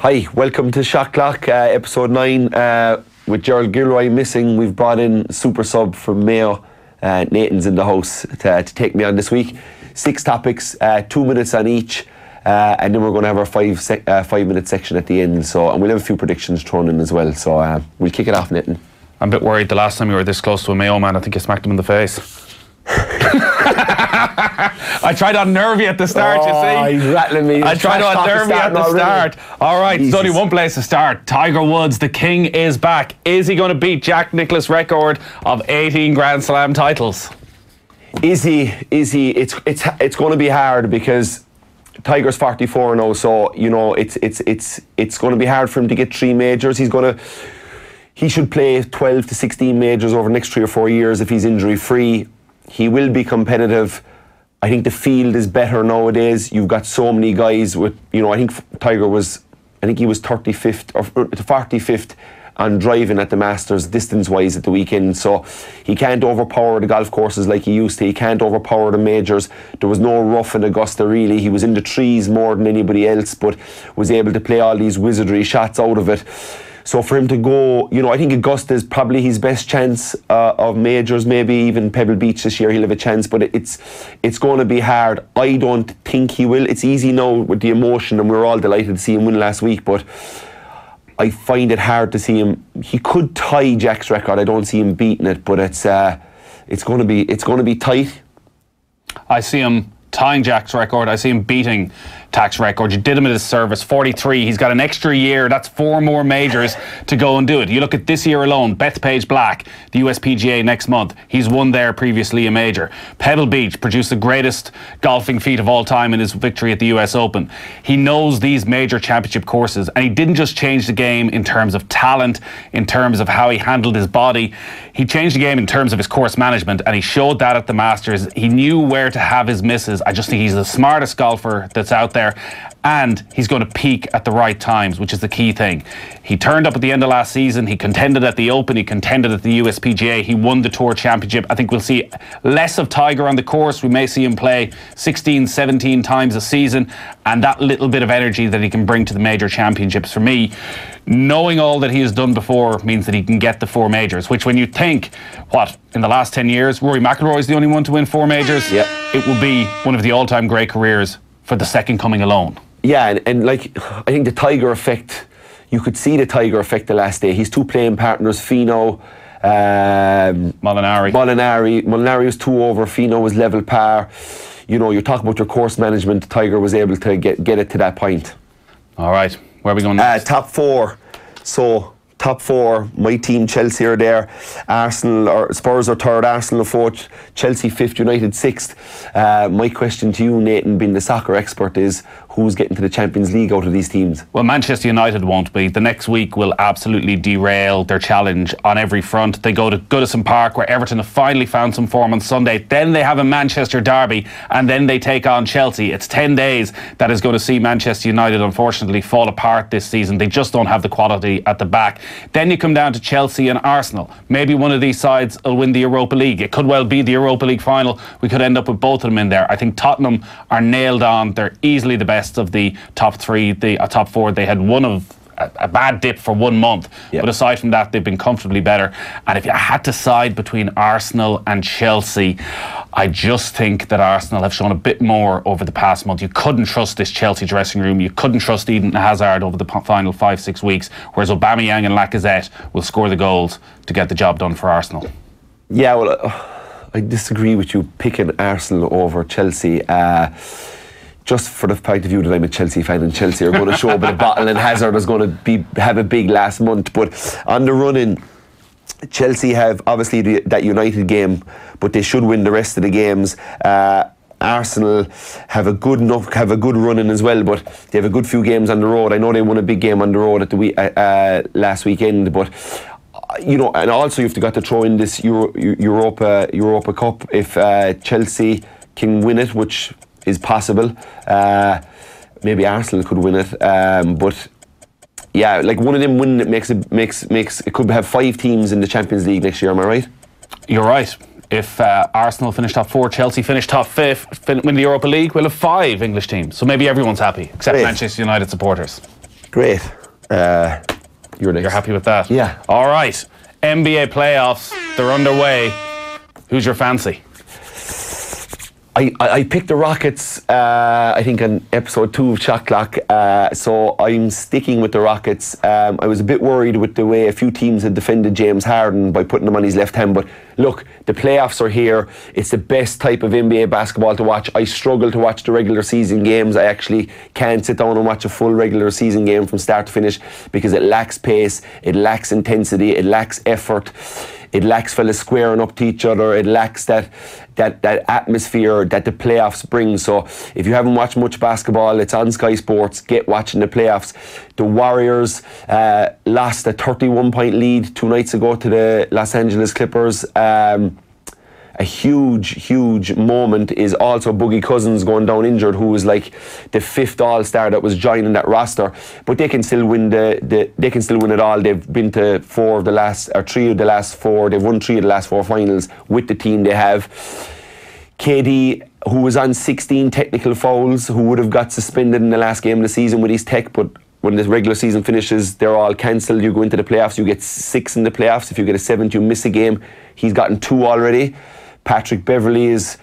Hi, welcome to Shot Clock, episode 9. With Gerald Gilroy missing, we've brought in super sub from Mayo. Nathan's in the house to take me on this week. 6 topics, 2 minutes on each, and then we're going to have our 5-minute section at the end. And we'll have a few predictions thrown in as well. So we'll kick it off, Nathan. I'm a bit worried the last time you were this close to a Mayo man, I think you smacked him in the face. I tried to unnerve you at the start, you see. He's rattling me. I tried to unnerve you at the start. All right, there's only one place to start. Tiger Woods, the king, is back. Is he going to beat Jack Nicklaus' record of 18 Grand Slam titles? Is he? It's going to be hard because Tiger's 44 now, so you know it's going to be hard for him to get 3 majors. He should play 12 to 16 majors over the next 3 or 4 years if he's injury free. He will be competitive. I think the field is better nowadays. You've got so many guys with, I think Tiger was 35th or 45th on driving at the Masters distance-wise at the weekend, so he can't overpower the golf courses like he used to. He can't overpower the majors. There was no rough in Augusta really. He was in the trees more than anybody else, but was able to play all these wizardry shots out of it. So for him to go, I think Augusta is probably his best chance of majors. Maybe even Pebble Beach this year he'll have a chance, but it's going to be hard. I don't think he will. It's easy now with the emotion, and we were all delighted to see him win last week, but I find it hard to see him. He could tie Jack's record. I don't see him beating it, but it's going to be tight. I see him tying Jack's record. I see him beating Tack's record. You did him at his service, 43. He's got an extra year. That's 4 more majors to go and do it. You look at this year alone, Bethpage Black, the USPGA next month. He's won there previously a major. Pebble Beach produced the greatest golfing feat of all time in his victory at the US Open. He knows these major championship courses, and he didn't just change the game in terms of talent, in terms of how he handled his body. He changed the game in terms of his course management, and he showed that at the Masters. He knew where to have his misses. I just think he's the smartest golfer that's out there, and he's going to peak at the right times, which is the key thing. He turned up at the end of last season. He contended at the Open. He contended at the USPGA. He won the Tour Championship. I think we'll see less of Tiger on the course. We may see him play 16, 17 times a season, and that little bit of energy that he can bring to the major championships, for me, knowing all that he has done before, means that he can get the 4 majors, which when you think, in the last 10 years, Rory McIlroy is the only one to win 4 majors. Yeah. It will be one of the all-time great careers for the second coming alone. Yeah, and I think the Tiger effect, you could see the Tiger effect the last day. His 2 playing partners, Finau, Molinari was 2 over, Finau was level par. You're talking about your course management. Tiger was able to get it to that point. All right, where are we going next? Top 4. So top 4, my team, Chelsea, are there. Arsenal, or Spurs are 3rd, Arsenal are 4th, Chelsea 5th, United 6th. My question to you, Nathan, being the soccer expert, is who's getting to the Champions League out of these teams? Well, Manchester United won't be. The next week will absolutely derail their challenge on every front. They go to Goodison Park, where Everton have finally found some form on Sunday. Then they have a Manchester derby, and then they take on Chelsea. It's 10 days that is going to see Manchester United, unfortunately, fall apart this season. They just don't have the quality at the back. Then you come down to Chelsea and Arsenal. Maybe one of these sides will win the Europa League. It could well be the Europa League final. We could end up with both of them in there. I think Tottenham are nailed on. They're easily the best of the top 3, the top 4. They had a bad dip for 1 month, but aside from that, they've been comfortably better. And if you had to side between Arsenal and Chelsea, I just think that Arsenal have shown a bit more over the past month. You couldn't trust this Chelsea dressing room. You couldn't trust Eden Hazard over the final 5-6 weeks, whereas Aubameyang and Lacazette will score the goals to get the job done for Arsenal. Yeah, well, I disagree with you picking Arsenal over Chelsea. Just for the point of view that I'm a Chelsea fan, and Chelsea are going to show a bit of bottle, and Hazard is going to have a big last month. But on the run-in, Chelsea have obviously that United game, but they should win the rest of the games. Arsenal have a good run-in as well, but they have a good few games on the road. I know they won a big game on the road at last weekend, but and also you've got to throw in this Europa Cup if Chelsea can win it, which is possible. Maybe Arsenal could win it, but yeah, like one of them winning it makes it could have 5 teams in the Champions League next year. Am I right? You're right. If Arsenal finish top 4, Chelsea finish top 5th, win the Europa League, we'll have 5 English teams. So maybe everyone's happy, except Manchester United supporters. Great. You're next. You're happy with that? Yeah. All right. NBA playoffs, they're underway. Who's your fancy? I picked the Rockets, I think, on episode 2 of SHOTCLOCK, so I'm sticking with the Rockets. I was a bit worried with the way a few teams had defended James Harden by putting him on his left hand, but look, the playoffs are here. It's the best type of NBA basketball to watch. I struggle to watch the regular season games. I actually can't sit down and watch a full regular season game from start to finish because it lacks pace, it lacks intensity, it lacks effort. It lacks fellas squaring up to each other. It lacks that atmosphere that the playoffs bring. So if you haven't watched much basketball, it's on Sky Sports. Get watching the playoffs. The Warriors lost a 31-point lead 2 nights ago to the Los Angeles Clippers. A huge moment is also Boogie Cousins going down injured, who was like the 5th All-Star that was joining that roster. But they can still win they can still win it all. They've been to 3 of the last 4. They've won 3 of the last 4 finals with the team they have. KD, who was on 16 technical fouls, who would have got suspended in the last game of the season with his tech, but when the regular season finishes, they're all cancelled. You go into the playoffs, you get 6 in the playoffs. If you get a 7th, you miss a game. He's gotten 2 already. Patrick Beverley is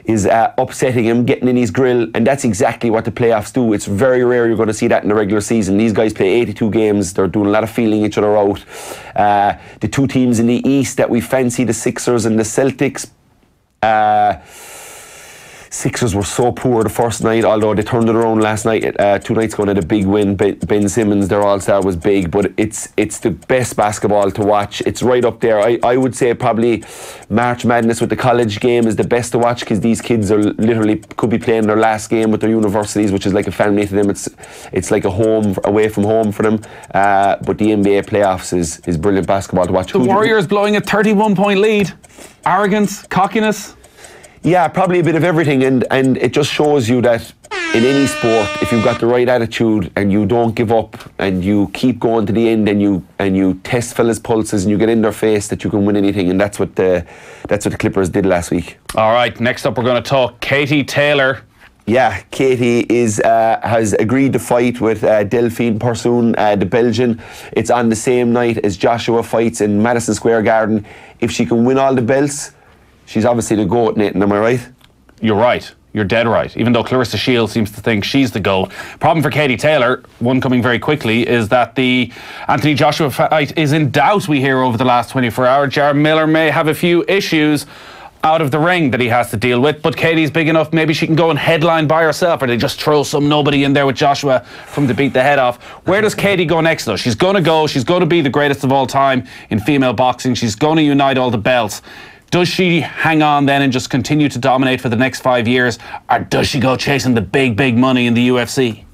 upsetting him, getting in his grill, and that's exactly what the playoffs do. It's very rare you're going to see that in the regular season. These guys play 82 games. They're doing a lot of feeling each other out. The 2 teams in the East that we fancy, the Sixers and the Celtics, Sixers were so poor the first night, although they turned it around last night. 2 nights ago, they had a big win. Ben Simmons, their all-star, was big, but it's the best basketball to watch. It's right up there. I would say probably March Madness with the college game is the best to watch, because these kids are literally could be playing their last game with their universities, which is like a family to them. It's like a home away from home for them. But the NBA playoffs is brilliant basketball to watch. The Warriors blowing a 31-point lead. Arrogance, cockiness. Yeah, probably a bit of everything, and it just shows you that in any sport, if you've got the right attitude and you don't give up and you keep going to the end and you test fellas' pulses and you get in their face, that you can win anything, and that's what the Clippers did last week. All right, next up we're going to talk Katie Taylor. Yeah, Katie has agreed to fight with Delphine Persoon, the Belgian. It's on the same night as Joshua fights in Madison Square Garden. If she can win all the belts, she's obviously the GOAT, Nathan, am I right? You're right. You're dead right. Even though Clarissa Shields seems to think she's the GOAT. Problem for Katie Taylor, one coming very quickly, is that the Anthony Joshua fight is in doubt, we hear, over the last 24 hours. Jared Miller may have a few issues out of the ring that he has to deal with, but Katie's big enough, maybe she can go and headline by herself, or they just throw some nobody in there with Joshua from to beat the head off. Where does Katie go next, though? She's going to be the greatest of all time in female boxing. She's going to unite all the belts. Does she hang on then and just continue to dominate for the next 5 years, or does she go chasing the big money in the UFC?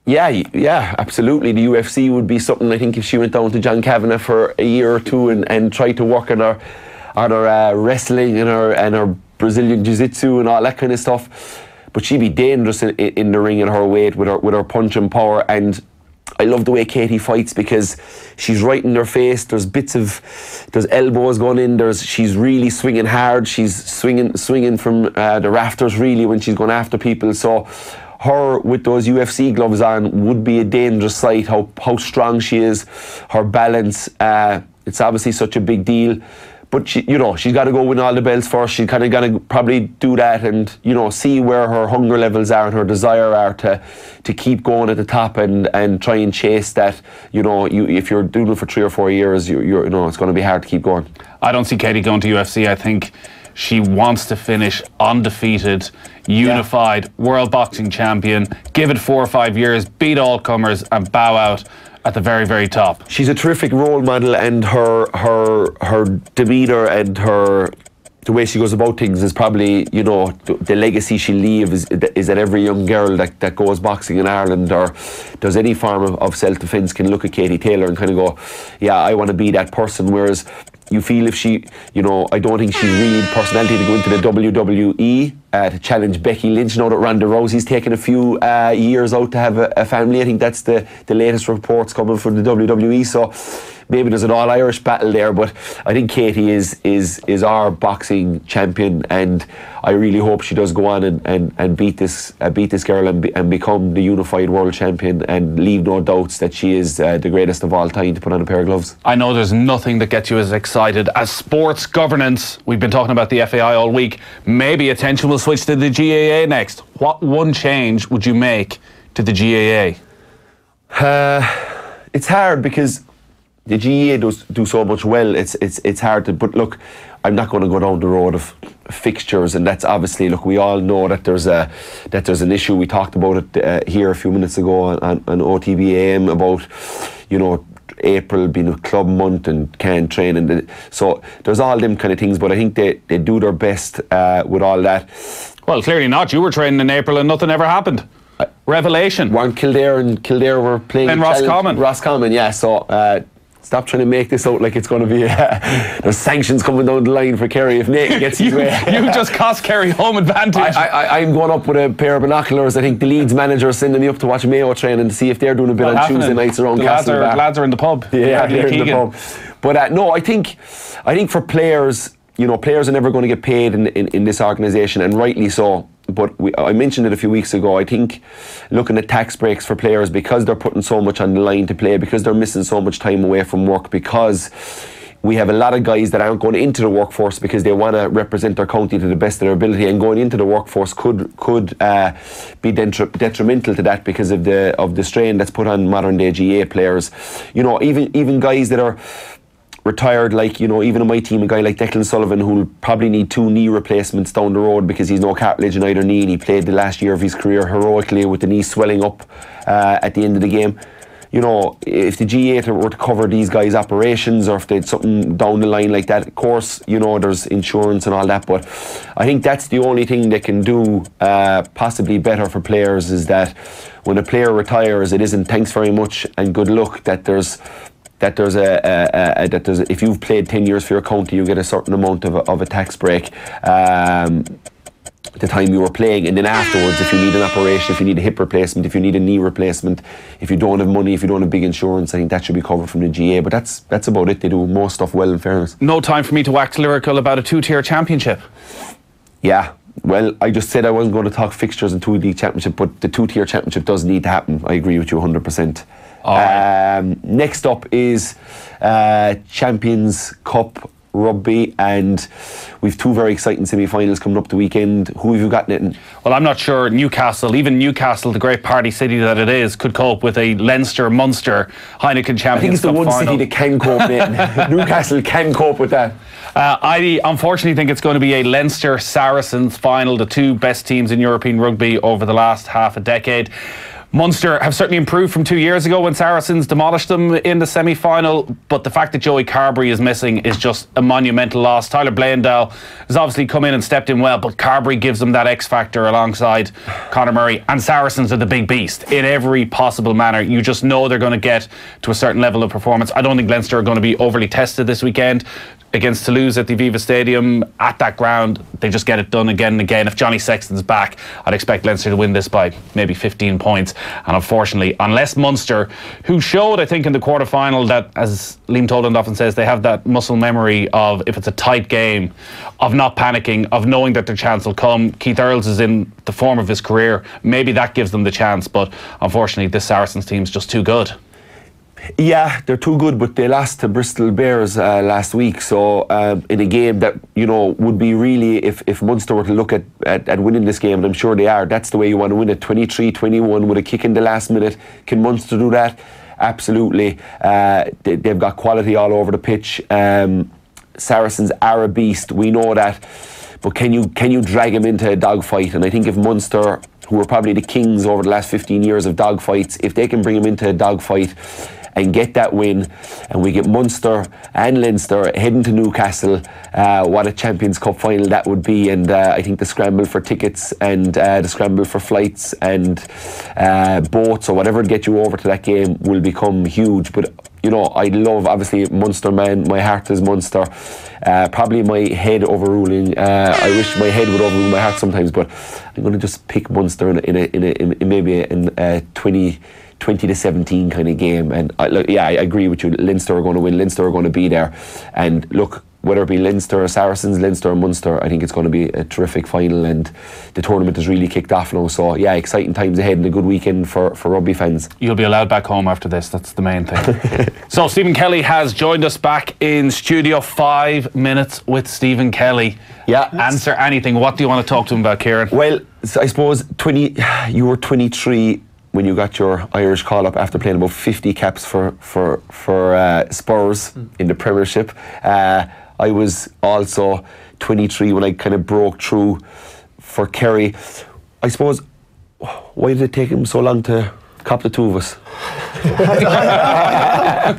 Yeah, absolutely. The UFC would be something, I think, if she went down to John Kavanagh for a year or two and tried to work on her wrestling and her Brazilian jiu-jitsu and all that kind of stuff. But she'd be dangerous in the ring at her weight with her punching power. And I love the way Katie fights, because she's right in their face. There's elbows going in. She's really swinging hard. She's swinging from the rafters, really, when she's going after people. So her with those UFC gloves on would be a dangerous sight. How strong she is, her balance. It's obviously such a big deal. But she's got to go win all the belts first. She's kind of got to probably do that and, see where her hunger levels are and her desire are to keep going at the top and try and chase that. If you're doing it for 3 or 4 years, it's going to be hard to keep going. I don't see Katie going to UFC. I think she wants to finish undefeated, unified, world boxing champion, give it 4 or 5 years, beat all comers and bow out at the very, very top. She's a terrific role model, and her demeanour and the way she goes about things is probably, the legacy she'll leave is that every young girl that goes boxing in Ireland or does any form of self-defence can look at Katie Taylor and kind of go, yeah, I want to be that person. Whereas you feel if she, I don't think she's really the personality to go into the WWE to challenge Becky Lynch. Now that Ronda Rousey's taken a few years out to have a family. I think that's the latest reports coming from the WWE. So maybe there's an all-Irish battle there, but I think Katie is our boxing champion, and I really hope she does go on and beat this girl and become the unified world champion, and leave no doubts that she is the greatest of all time to put on a pair of gloves. I know there's nothing that gets you as excited as sports governance. We've been talking about the FAI all week. Maybe attention will switch to the GAA next. What one change would you make to the GAA? It's hard because the GAA does do so much well. It's hard to. But look, I'm not going to go down the road of fixtures, and that's obviously, look, we all know that there's an issue. We talked about it here a few minutes ago on OTB AM about, you know, April being a club month and can't train, and so there's all them kind of things. But I think they do their best with all that. Well, clearly not. You were training in April and nothing ever happened. Revelation. Weren't Kildare, and Kildare were playing in Roscommon. Roscommon, yeah. So stop trying to make this out like it's going to be there's sanctions coming down the line for Kerry if Nathan gets his way. You just cost Kerry home advantage. I'm going up with a pair of binoculars. I think the Leeds manager is sending me up to watch Mayo training to see if they're doing a bit on Tuesday nights around Castle. Lads are in the pub. Yeah, they're in the pub. But no, I think for players, you know, players are never going to get paid in this organisation, and rightly so. But I mentioned it a few weeks ago. I think looking at tax breaks for players, because they're putting so much on the line to play, because they're missing so much time away from work, because we have a lot of guys that aren't going into the workforce because they want to represent their county to the best of their ability, and going into the workforce could be detrimental to that because of the strain that's put on modern day GA players. You know, even guys that are retired, like, you know, even in my team, a guy like Declan Sullivan, who'll probably need 2 knee replacements down the road because he's no cartilage in either knee, and he played the last year of his career heroically with the knee swelling up at the end of the game. You know, if the GA were to cover these guys' operations, or if they had something down the line like that, of course, you know, there's insurance and all that, but I think that's the only thing they can do possibly better for players, is that when a player retires, it isn't thanks very much and good luck, that there's if you've played 10 years for your county, you get a certain amount of a tax break the time you were playing, and then afterwards, if you need an operation, if you need a hip replacement, if you need a knee replacement, if you don't have money, if you don't have big insurance, I think that should be covered from the GA. But that's about it. They do most stuff well, in fairness. No time for me to wax lyrical about a 2-tier championship. Yeah. Well, I just said I wasn't going to talk fixtures and 2-league championship, but the 2-tier championship does need to happen. I agree with you 100%. Next up is Champions Cup Rugby, and we've 2 very exciting semi-finals coming up the weekend. Who have you got, Nathan? Well, I'm not sure Newcastle, even Newcastle, the great party city that it is, could cope with a Leinster, Munster, Heineken Champions Cup final. I think it's the one city that can cope, Nathan. Newcastle can cope with that. I unfortunately think it's going to be a Leinster Saracens final, the 2 best teams in European rugby over the last half a decade. Munster have certainly improved from 2 years ago when Saracens demolished them in the semi-final, but the fact that Joey Carberry is missing is just a monumental loss. Tyler Blaendal has obviously come in and stepped in well, but Carberry gives them that X factor alongside Conor Murray, and Saracens are the big beast in every possible manner. You just know they're going to get to a certain level of performance. I don't think Leinster are going to be overly tested this weekend against Toulouse at the Aviva Stadium. At that ground, they just get it done again and again. If Johnny Sexton's back, I'd expect Leinster to win this by maybe 15 points. And unfortunately, unless Munster, who showed, I think, in the quarter-final that, as Liam Toland often says, they have that muscle memory of, if it's a tight game, of not panicking, of knowing that their chance will come. Keith Earls is in the form of his career. Maybe that gives them the chance, but unfortunately, this Saracens team's just too good. Yeah, they're too good, but they lost to Bristol Bears last week. So in a game that, you know, would be really, if Munster were to look at winning this game, and I'm sure they are, that's the way you want to win it. 23-21 with a kick in the last minute. Can Munster do that? Absolutely. They've got quality all over the pitch. Saracens are a beast. We know that. But can you drag them into a dogfight? And I think if Munster, who are probably the kings over the last 15 years of dogfights, if they can bring them into a dogfight and get that win, and we get Munster and Leinster heading to Newcastle, what a Champions Cup final that would be. And I think the scramble for tickets and the scramble for flights and boats or whatever to get you over to that game will become huge. But you know, I love, obviously, Munster, man. My heart is Munster. Probably my head overruling. I wish my head would overrule my heart sometimes, but I'm going to just pick Munster in maybe a 20 20-17 kind of game. And I agree with you. Leinster are going to win. Leinster are going to be there. And look, whether it be Leinster or Saracens, Leinster or Munster, I think it's going to be a terrific final, and the tournament has really kicked off now. So yeah, exciting times ahead and a good weekend for rugby fans. You'll be allowed back home after this. That's the main thing. So Stephen Kelly has joined us back in studio. 5 minutes with Stephen Kelly. Yeah. Answer anything. What do you want to talk to him about, Kieran? Well, so I suppose you were 23 when you got your Irish call-up after playing about 50 caps for Spurs in the Premiership. I was also 23 when I kind of broke through for Kerry. I suppose, why did it take him so long to cop the two of us?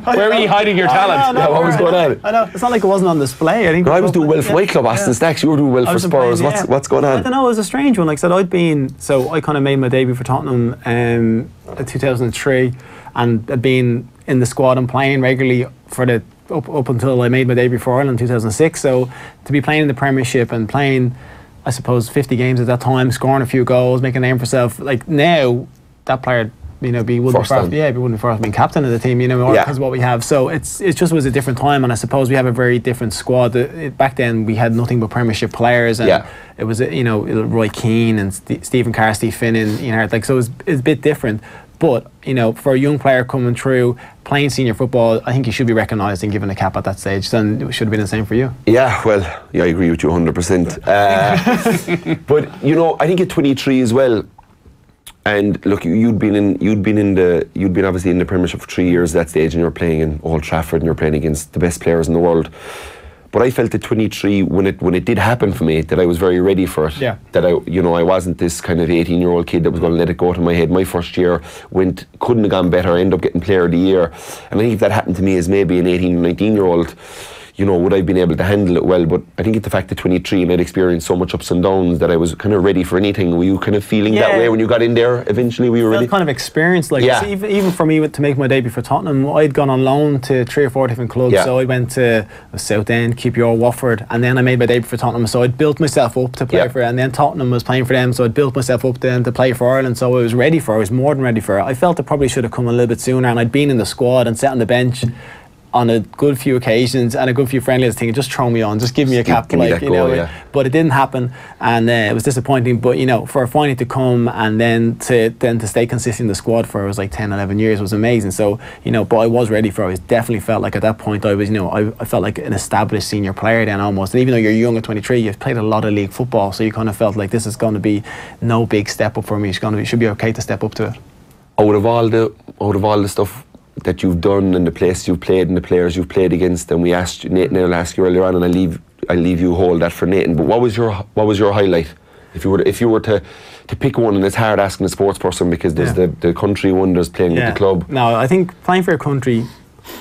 Where were you hiding your talent? What was going on? I know, it's not like it wasn't on display. I think I was doing well for my club, Aston Stacks. You were doing well for Spurs. What's going on? I don't know, it was a strange one. Like I said, I kind of made my debut for Tottenham in 2003, and I'd been in the squad and playing regularly for the up until I made my debut for Ireland in 2006. So to be playing in the Premiership and playing, I suppose, 50 games at that time, scoring a few goals, making a name for yourself, like now that player, you know, be wouldn't be first being captain of the team, you know, because of what we have. So it just was a different time, and I suppose we have a very different squad. Back then we had nothing but Premiership players, and it was, you know, Roy Keane and Stephen Carr, Steve Finnan, you know, like, so it's a bit different. But, you know, for a young player coming through, playing senior football, I think you should be recognised and given a cap at that stage. Then it should have been the same for you. Yeah, well, I agree with you 100%. But, you know, I think at 23 as well, and look, you'd been obviously in the Premiership for 3 years at that stage, and you were playing in Old Trafford and you were playing against the best players in the world. But I felt at 23, when it did happen for me, that I was very ready for it. Yeah. That I wasn't this kind of 18-year-old kid that was going to let it go to my head. My first year couldn't have gone better. I ended up getting Player of the Year. And I think if that happened to me as maybe an 18, 19-year-old, you know, would I have been able to handle it well? But I think it's the fact that 23 and I'd experienced so much ups and downs that I was kind of ready for anything. Were you kind of feeling that way when you got in there eventually? Were you ready? Kind of experience, like, even for me to make my debut for Tottenham, I'd gone on loan to 3 or 4 different clubs. So I went to Southend, QPR, Watford, and then I made my debut for Tottenham. So I'd built myself up to play for it, and then Tottenham was playing for them, so I'd built myself up then to play for Ireland. So I was ready for it. I was more than ready for it. I felt it probably should have come a little bit sooner, and I'd been in the squad and sat on the bench on a good few occasions and a good few friendlies, thinking, just throw me on, just give me a cap, like, you know. But it didn't happen, and it was disappointing. But, you know, for a finally to come and then to stay consistent in the squad for, it was like 10-11 years, was amazing. So, you know, but I was ready for it. I definitely felt like at that point I was, you know, I felt like an established senior player then almost. And even though you're young at 23, you've played a lot of league football, so you kind of felt like this is going to be no big step up for me. It should be okay to step up to it. Out of all the stuff that you've done and the places you've played and the players you've played against, and Nathan, I'll ask you earlier on, and I'll leave you hold that for Nathan. But what was your highlight? If you were to pick one, and it's hard asking a sports person because there's the country one, there's playing with the club. No, I think playing for your country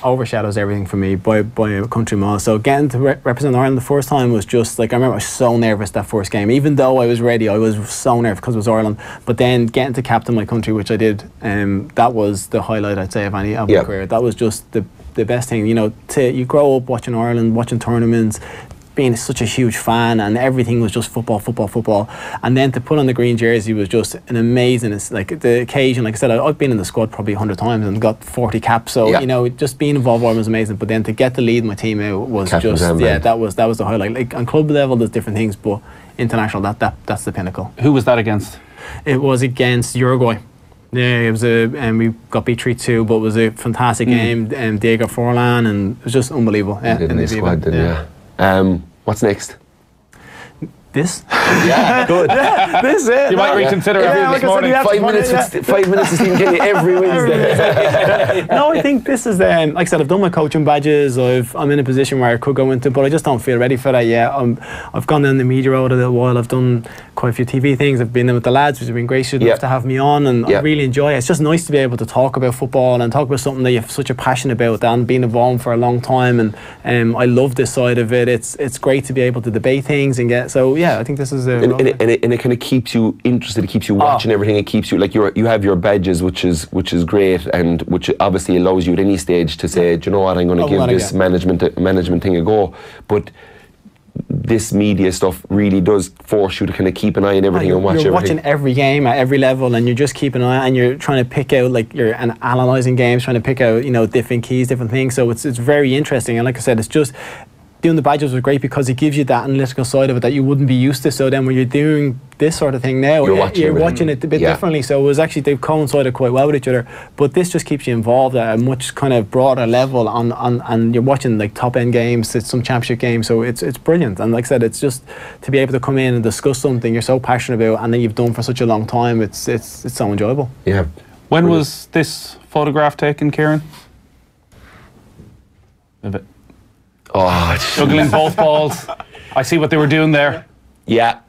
overshadows everything for me by a country mile. So getting to represent Ireland the first time was just like, I remember I was so nervous that first game. Even though I was ready, I was so nervous because it was Ireland. But then getting to captain my country, which I did, that was the highlight, I'd say, of my career. That was just the best thing. You know, you grow up watching Ireland, watching tournaments, being such a huge fan, and everything was just football, and then to put on the green jersey was just an amazing, it's like the occasion. Like I said, I've been in the squad probably 100 times and got 40 caps, so you know, just being involved was amazing. But then to get to lead my team out was that was the highlight. Like on club level there's different things, but international, that's the pinnacle. Who was that against? It was against Uruguay. Yeah, it was we got beat 3-2, but it was a fantastic game. Diego Forlan, and it was just unbelievable. Yeah, in the squad then, what's next? This? Yeah, good. This is it. You might reconsider everything this morning. 5 minutes to Stephen Kelly every Wednesday. No, I think this is, like I said, I've done my coaching badges. I'm in a position where I could go into, but I just don't feel ready for that yet. I've gone down the media road a little while. I've done quite a few TV things. I've been in with the lads, which have been great enough to have me on, and I really enjoy it. It's just nice to be able to talk about football and talk about something that you have such a passion about and been involved for a long time. And I love this side of it. It's great to be able to debate things and get so. Yeah, I think this is and it kind of keeps you interested. It keeps you watching everything. It keeps you like you have your badges, which is great, and which obviously allows you at any stage to say, do you know what, I'm going to give this management thing a go. But this media stuff really does force you to kind of keep an eye on everything and watch you're everything. watching every game at every level, and you're just keeping an eye, and you're trying to pick out, like, you're analysing games, trying to pick out, you know, different keys, different things. So it's very interesting, and like I said, it's just doing the badges was great because it gives you that analytical side of it that you wouldn't be used to. So then when you're doing this sort of thing now, you're watching it a bit differently. So it was actually, they've coincided quite well with each other. But this just keeps you involved at a much kind of broader level and you're watching like top end games, it's some championship games. So it's brilliant. And like I said, it's just to be able to come in and discuss something you're so passionate about and that you've done for such a long time. It's so enjoyable. Yeah. When was this photograph taken, Kieran? Juggling both balls. I see what they were doing there. Yeah,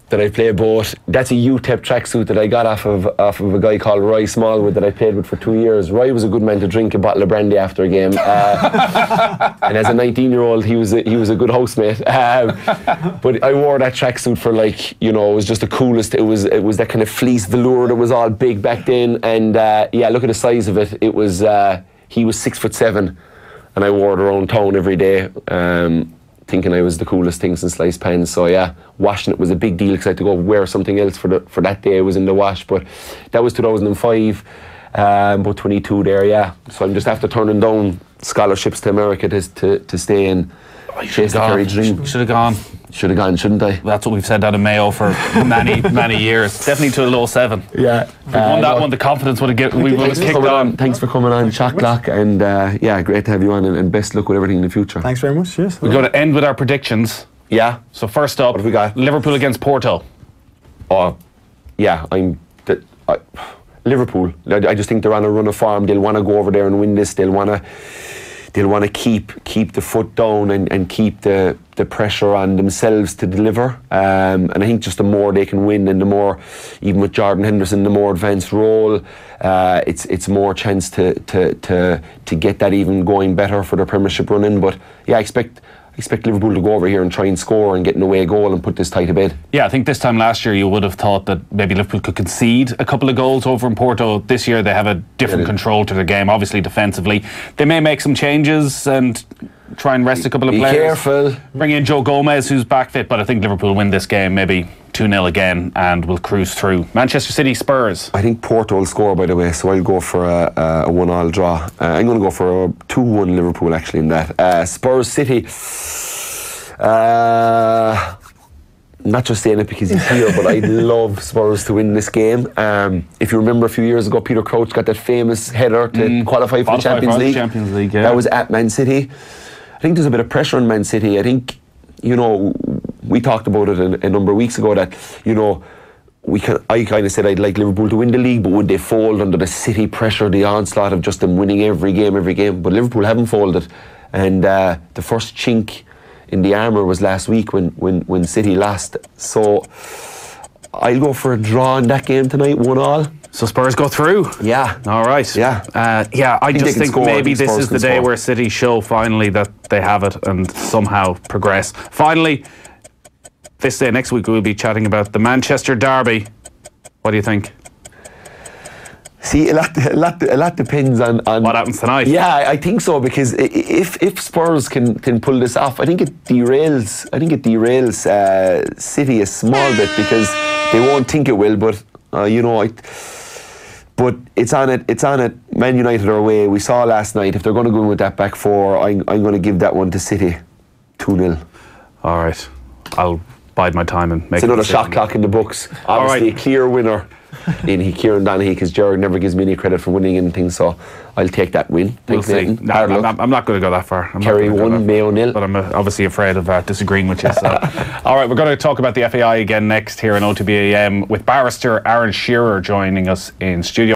that I play both. That's a UTEP tracksuit that I got off of a guy called Roy Smallwood that I played with for 2 years. Roy was a good man to drink a bottle of brandy after a game, and as a 19-year-old, he was a good housemate. But I wore that tracksuit for, like, you know, it was just the coolest. It was that kind of fleece velour that was all big back then, and yeah, look at the size of it. It was he was 6'7". And I wore it around town every day, thinking I was the coolest thing since sliced pans. So yeah, washing it was a big deal because I had to go wear something else for that day. I was in the wash, but that was 2005, about 22 there. Yeah, so I'm just after turning down scholarships to America to stay in. Chase the Kerry dream. Should have gone. Should have gone, shouldn't I? That's what we've said out of Mayo for many years. Definitely to a low 7. Yeah. If we won that one, the confidence would have kicked on. Thanks for coming on, SHOTCLOCK, and yeah, great to have you on, and best luck with everything in the future. Thanks very much. Cheers. We're going to end with our predictions. Yeah. So first up, what have we got? Liverpool against Porto. Oh, yeah, Liverpool. I just think they're on a run of form. They'll want to go over there and win this. They'll want to keep the foot down and keep the pressure on themselves to deliver. And I think just the more they can win, and the more, even with Jordan Henderson, the more advanced role, it's more chance to get that even going better for their Premiership run in. But yeah, I expect Liverpool to go over here and try and score and get an away goal and put this tie to bed. Yeah, I think this time last year you would have thought that maybe Liverpool could concede a couple of goals over in Porto. This year they have a different control to their game, obviously defensively. They may make some changes and try and rest a couple of players. Be careful. Bring in Joe Gomez, who's back fit, but I think Liverpool win this game, maybe 2-0 again, and will cruise through. Manchester City, Spurs. I think Porto will score, by the way, so I'll go for a 1-1 draw. I'm going to go for a 2-1 Liverpool, actually, in that. Spurs, City. Not just saying it because he's here, but I'd love Spurs to win this game. If you remember a few years ago, Peter Crouch got that famous header to qualify for the Champions League. Yeah. That was at Man City. I think there's a bit of pressure on Man City. I think, you know, we talked about it a number of weeks ago that, you know, I kind of said I'd like Liverpool to win the league, but would they fold under the City pressure, the onslaught of just them winning every game? But Liverpool haven't folded, and the first chink in the armour was last week when City lost. So I'll go for a draw in that game tonight, 1-1. So Spurs go through? Yeah. All right. Yeah. I just think maybe this is the day where City show finally that they have it and somehow progress. Finally, this day next week we'll be chatting about the Manchester Derby. What do you think? See, a lot depends on what happens tonight. Yeah, I think so, because if Spurs can pull this off, I think it derails City a small bit, because they won't think it will, but you know, but it's on it. Man United are away. We saw last night, if they're going to go in with that back four, I'm going to give that one to City, 2-0. All right, I'll bide my time and make it's another SHOTCLOCK in the books. Obviously, a clear winner in Kieran Donaghy, because Jared never gives me any credit for winning anything, so I'll take that win. We'll see. No, I'm not going to go that far. Kerry 1, Mayo 0. But I'm obviously afraid of disagreeing with you. So. All right, we're going to talk about the FAI again next here on OTB AM with barrister Aaron Shearer joining us in studio.